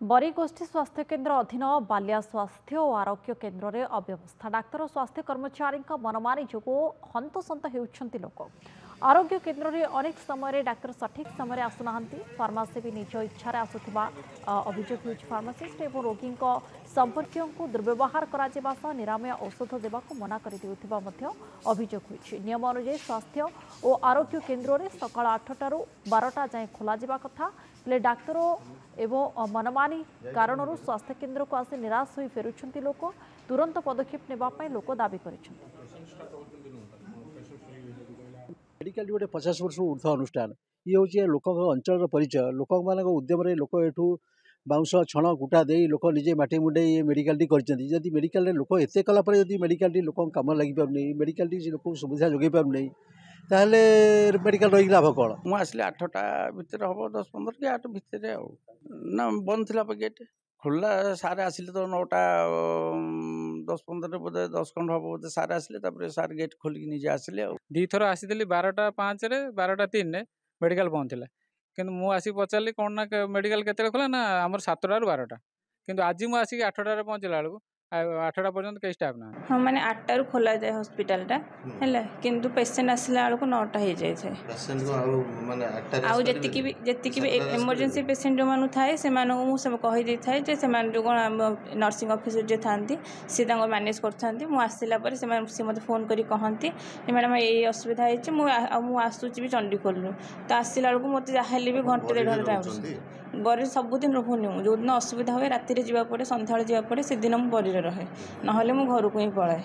बरीगोष्ठी स्वास्थ्य केन्द्र अधीन बाल्या स्वास्थ्य और आरोग्य केन्द्र में अव्यवस्था डाक्तर और स्वास्थ्य कर्मचारी मनमानी जो हंतसंत होती लोक आरोग्य केन्द्र में अनेक समय डाक्तर सठिक समय आसुना फार्मासी भी निज इच्छा आसुवा अभियोग हो फार्मासीस्ट और रोगी संपर्क को दुर्व्यवहार कर निरामय औषध देवा मना कर अभियोग हो नियम अनुଯାयी स्वास्थ्य और आरोग्य केन्द्र में सका 8 ରୁ 12टा जाए खोल कथा हेले डाक्तर एवं मनमानी कारण स्वास्थ्य केन्द्र को आसी निराश हो फेरुंट लोक तुरंत पदक्षेप नेबाई लोक दाबी कर मेडिकल गोटे 50 वर्ष ऊर्ध अनुष्ठान ये हूँ लोक अंचल परिचय लोक मान उद्यम लोक एठू बाउंश छण गुटा दे लोक निजे माटी मुंडे ये मेडिकल जदि मेडिकल लोक एत कलापर जब मेडिकल लोक कम लगी पारनी मेडिकल लोक सुविधा जोगे पारनी ताहले मेडिकल रही लाभ कौन मुझे आसले 8टा भितर हम 10-15 कि 8 भितर ना बंद थी गेट खोला सार आसिले तो 9टा 10-15 बोधे 10 खंड हम बोधे सार आसिले सार गेट खोलिक निजे आसिले दी थर आसी 12टा 5 रे 12टा 3 रे मेडिकल बंद थी कि मुझे पचारि कौन ना मेडिकल केते खोला ना आम 7टा ରୁ 12टा किंतु आज मुझे आसिक 8टार पहुँचला बेलू 8टा पर्यंत कई स्टाफ ना हाँ माने 8टा ରୁ खोला जाए हॉस्पिटलटा हैला किंतु पेशेंट आसला बेलू 9टा हो जाए पेशेंट को माने 8टा आउ जति भी इमरजेंसी पेशेंट जो मानु थाए से मानु मु सब कहि दे थाए जे से मान जो नर्सिंग ऑफिसर जे थांती से तांको मैनेज करथांती मु आसिला पर से मते फोन करी कहंती जे मैडम ए असुविधा है मु आसुची भी चंडीखोल तो आसिला बेलू मते जाहेली भी घंटे 1.5 घंटा बरी सबुदिन रहुनी जो दिन असुविधा हुए राति जावा पड़े संध्या जावा पड़े से दिन मु बरी रहे ना मु घर को ही पलाए।